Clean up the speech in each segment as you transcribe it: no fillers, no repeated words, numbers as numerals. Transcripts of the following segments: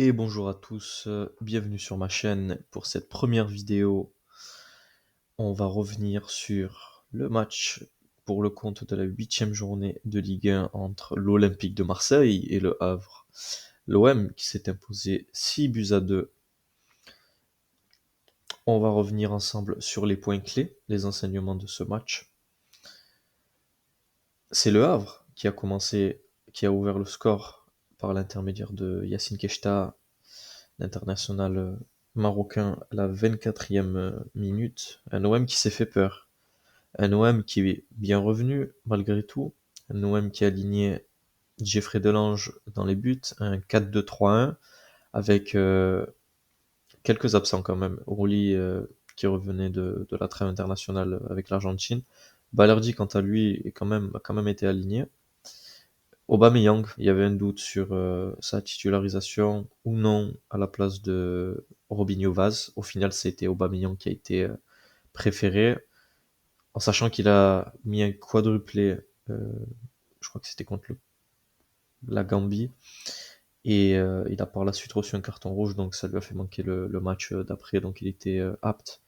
Et bonjour à tous, bienvenue sur ma chaîne. Pour cette première vidéo, on va revenir sur le match pour le compte de la 8e journée de Ligue 1 entre l'Olympique de Marseille et le Havre. L'OM qui s'est imposé 6 buts à 2. On va revenir ensemble sur les points clés, les enseignements de ce match. C'est le Havre qui a ouvert le score par l'intermédiaire de Yacine Keshta, l'international marocain, à la 24e minute. Un OM qui s'est fait peur. Un OM qui est bien revenu malgré tout. Un OM qui a aligné Geoffrey Delange dans les buts. Un 4-2-3-1 avec quelques absents quand même. Rouli qui revenait de la trêve internationale avec l'Argentine. Balerdi quant à lui a quand même été aligné. Aubameyang, il y avait un doute sur sa titularisation ou non à la place de Robinho Vaz. Au final, c'était Aubameyang qui a été préféré, en sachant qu'il a mis un quadruplé, euh, je crois que c'était contre la Gambie, et il a par la suite reçu un carton rouge, donc ça lui a fait manquer le match d'après, donc il était apte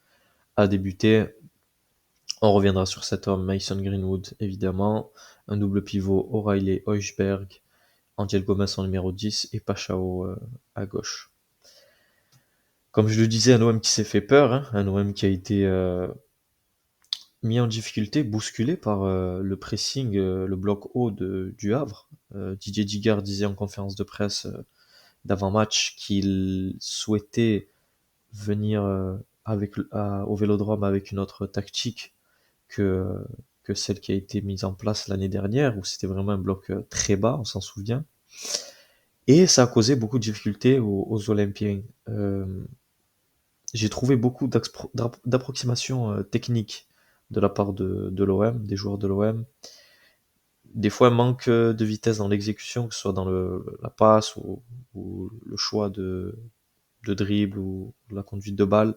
à débuter. On reviendra sur cet homme, Mason Greenwood, évidemment. Un double pivot, O'Reilly, Højbjerg, Angel Gomez en numéro 10 et Pachao à gauche. Comme je le disais, un OM qui s'est fait peur, hein, un OM qui a été mis en difficulté, bousculé par le pressing, le bloc haut du Havre. Didier Digard disait en conférence de presse d'avant-match qu'il souhaitait venir au Vélodrome avec une autre tactique que, que celle qui a été mise en place l'année dernière, où c'était vraiment un bloc très bas, on s'en souvient. Et ça a causé beaucoup de difficultés aux Olympiens. J'ai trouvé beaucoup d'approximations techniques de la part de l'OM, des joueurs de l'OM. Des fois, un manque de vitesse dans l'exécution, que ce soit dans la passe ou le choix de dribble ou la conduite de balle.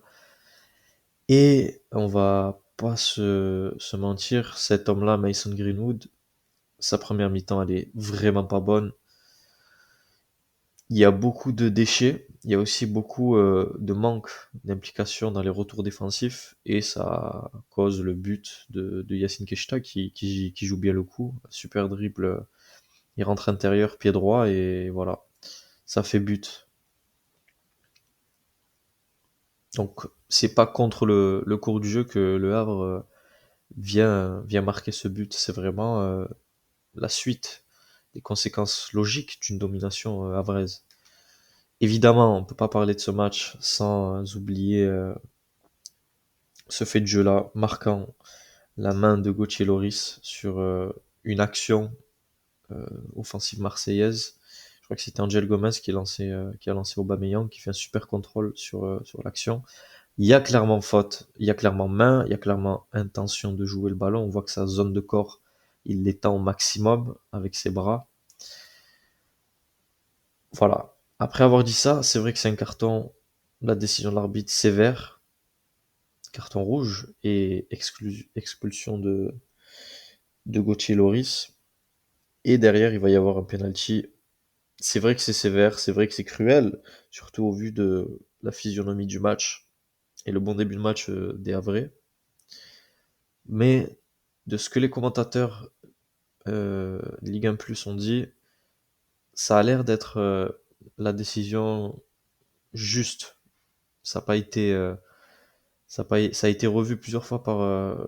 Et on va pas se mentir, cet homme-là, Mason Greenwood, sa première mi-temps, elle est vraiment pas bonne. Il y a beaucoup de déchets, il y a aussi beaucoup de manque d'implication dans les retours défensifs et ça cause le but de Yacine Keshta qui joue bien le coup. Super dribble, il rentre intérieur, pied droit et voilà, ça fait but. Donc c'est pas contre le cours du jeu que le Havre vient marquer ce but, c'est vraiment la suite, les conséquences logiques d'une domination havraise. Évidemment, on peut pas parler de ce match sans oublier ce fait de jeu-là, marquant la main de Gauthier Loris sur une action offensive marseillaise. Je crois que c'était Angel Gomez qui a lancé Aubameyang, qui fait un super contrôle sur l'action. Il y a clairement faute, il y a clairement main, il y a clairement intention de jouer le ballon. On voit que sa zone de corps, il l'étend au maximum avec ses bras. Voilà. Après avoir dit ça, c'est vrai que c'est un carton, la décision de l'arbitre sévère, carton rouge et expulsion de Gauthier Loris. Et derrière, il va y avoir un penalty. C'est vrai que c'est sévère, c'est vrai que c'est cruel, surtout au vu de la physionomie du match et le bon début de match des Havrais. Mais de ce que les commentateurs Ligue 1 Plus ont dit, ça a l'air d'être la décision juste. Ça a pas été, ça a été revu plusieurs fois par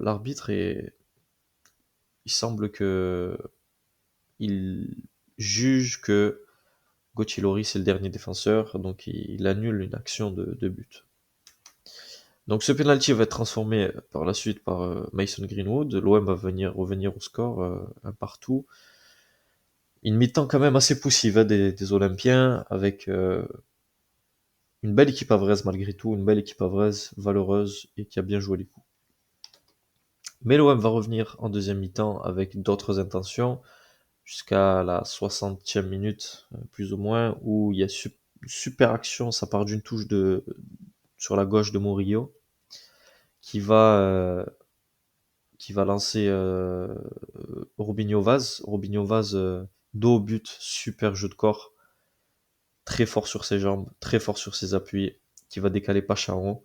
l'arbitre et il semble que il juge que Gauthier Loris est le dernier défenseur, donc il annule une action de but. Donc ce penalty va être transformé par la suite par Mason Greenwood. L'OM va revenir au score, un partout. Une mi-temps quand même assez poussive hein, des Olympiens, avec une belle équipe havraise malgré tout, une belle équipe havraise valeureuse et qui a bien joué les coups. Mais l'OM va revenir en deuxième mi-temps avec d'autres intentions, jusqu'à la 60e minute, plus ou moins, où il y a une super action, ça part d'une touche sur la gauche de Murillo, qui va, euh, qui va lancer Robinho Vaz. Robinho Vaz, dos au but, super jeu de corps, très fort sur ses jambes, très fort sur ses appuis, qui va décaler Pacharon.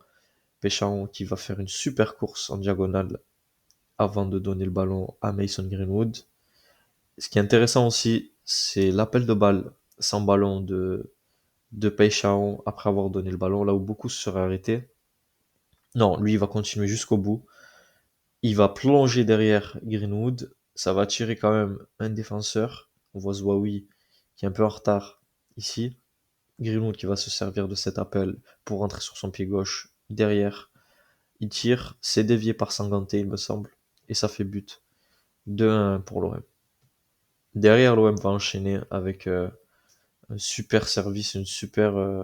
Pacharon qui va faire une super course en diagonale avant de donner le ballon à Mason Greenwood. Ce qui est intéressant aussi, c'est l'appel de balle sans ballon de Pacharon après avoir donné le ballon, là où beaucoup se seraient arrêtés. Non, lui, il va continuer jusqu'au bout. Il va plonger derrière Greenwood. Ça va tirer quand même un défenseur. On voit Zouaoui qui est un peu en retard ici. Greenwood qui va se servir de cet appel pour rentrer sur son pied gauche derrière. Il tire, c'est dévié par Sanganté, il me semble, et ça fait but. 2-1 pour l'OM. Derrière, l'OM va enchaîner avec un super service, une super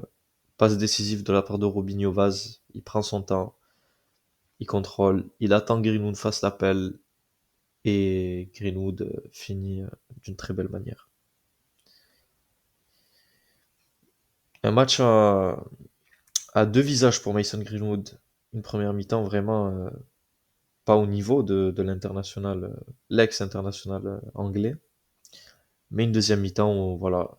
passe décisive de la part de Robinho Vaz. Il prend son temps, il contrôle, il attend que Greenwood fasse l'appel, et Greenwood finit d'une très belle manière. Un match à deux visages pour Mason Greenwood. Une première mi-temps vraiment pas au niveau de l'international, l'ex-international anglais, mais une deuxième mi-temps où, voilà,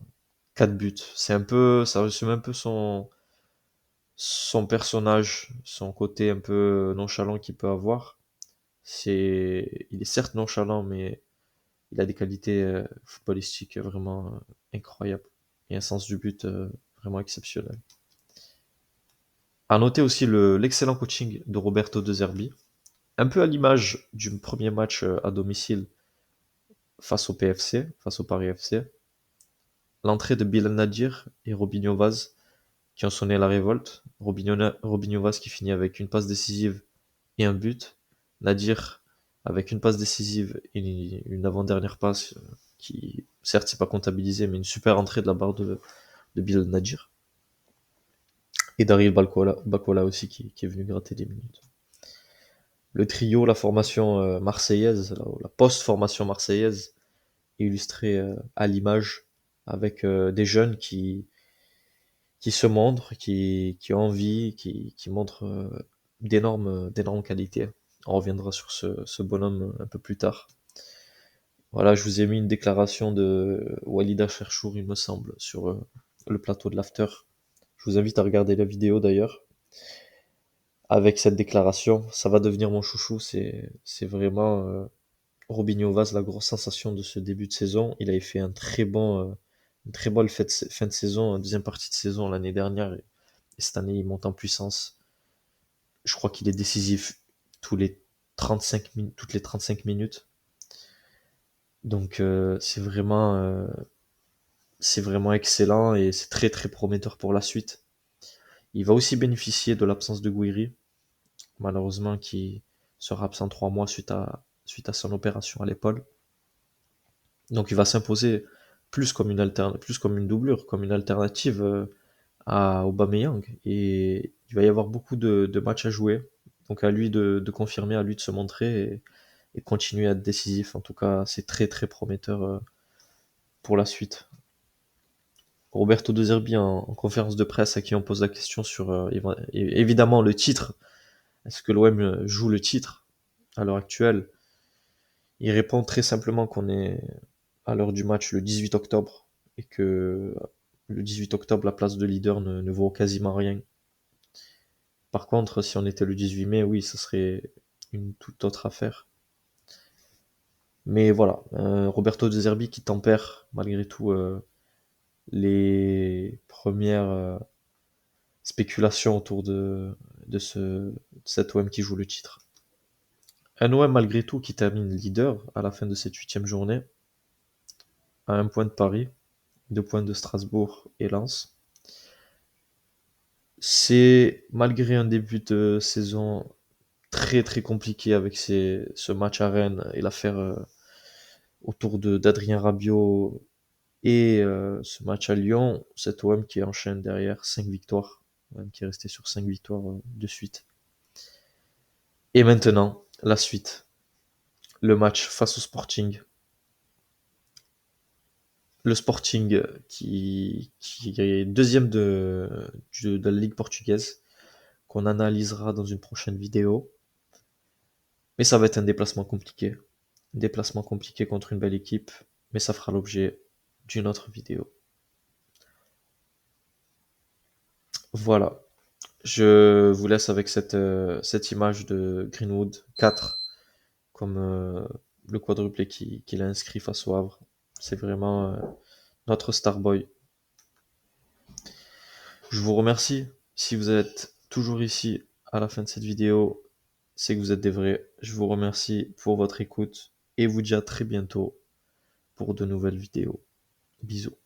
4 buts. C'est un peu, ça resume un peu son personnage, son côté un peu nonchalant qu'il peut avoir. Il est certes nonchalant, mais il a des qualités footballistiques vraiment incroyables et un sens du but vraiment exceptionnel. À noter aussi l'excellent coaching de Roberto De Zerbi, un peu à l'image du premier match à domicile face au PFC, face au Paris FC. L'entrée de Bilal Nadir et Robinho Vaz qui ont sonné la révolte. Robinho Vaz qui finit avec une passe décisive et un but. Nadir avec une passe décisive et une avant-dernière passe qui, certes, c'est pas comptabilisé, mais une super entrée de la barre de Bilal Nadir. Et Daryl Bakola aussi qui est venu gratter des minutes. Le trio, la formation marseillaise, la post-formation marseillaise, illustrée à l'image avec des jeunes qui se montrent, qui ont envie, qui montrent d'énormes qualités. On reviendra sur ce bonhomme un peu plus tard. Voilà, je vous ai mis une déclaration de Walida Cherchour, il me semble, sur le plateau de l'After. Je vous invite à regarder la vidéo d'ailleurs. Avec cette déclaration, ça va devenir mon chouchou. C'est vraiment Robinho Vaz, la grosse sensation de ce début de saison. Il avait fait une très bonne fin de saison, deuxième partie de saison l'année dernière. Et cette année, il monte en puissance. Je crois qu'il est décisif tous les toutes les 35 minutes. Donc c'est vraiment excellent et c'est très très prometteur pour la suite. Il va aussi bénéficier de l'absence de Gouiri, malheureusement qui sera absent 3 mois suite à son opération à l'épaule. Donc il va s'imposer plus comme une doublure, comme une alternative à Aubameyang. Et il va y avoir beaucoup de matchs à jouer. Donc à lui de confirmer, à lui de se montrer et continuer à être décisif. En tout cas, c'est très très prometteur pour la suite. Roberto De Zerbi en conférence de presse à qui on pose la question sur évidemment le titre. Est-ce que l'OM joue le titre à l'heure actuelle? Il répond très simplement qu'on est à l'heure du match le 18 octobre et que le 18 octobre, la place de leader ne vaut quasiment rien. Par contre, si on était le 18 mai, oui, ça serait une toute autre affaire. Mais voilà, Roberto De Zerbi qui tempère malgré tout les premières spéculations autour de cet OM qui joue le titre. Un OM malgré tout qui termine leader à la fin de cette 8e journée, à 1 point de Paris, 2 points de Strasbourg et Lens. C'est malgré un début de saison très très compliqué avec ce match à Rennes et l'affaire autour d'Adrien Rabiot et ce match à Lyon, cet OM qui enchaîne derrière 5 victoires, OM qui est resté sur 5 victoires de suite. Et maintenant, la suite, le match face au Sporting. Le Sporting qui est deuxième de la Ligue portugaise, qu'on analysera dans une prochaine vidéo. Mais ça va être un déplacement compliqué. Un déplacement compliqué contre une belle équipe, mais ça fera l'objet d'une autre vidéo. Voilà. Je vous laisse avec cette image de Greenwood 4 comme le quadruplé qu'il a inscrit face au Havre. C'est vraiment notre Starboy. Je vous remercie. Si vous êtes toujours ici à la fin de cette vidéo, c'est que vous êtes des vrais. Je vous remercie pour votre écoute et vous dis à très bientôt pour de nouvelles vidéos. Bisous.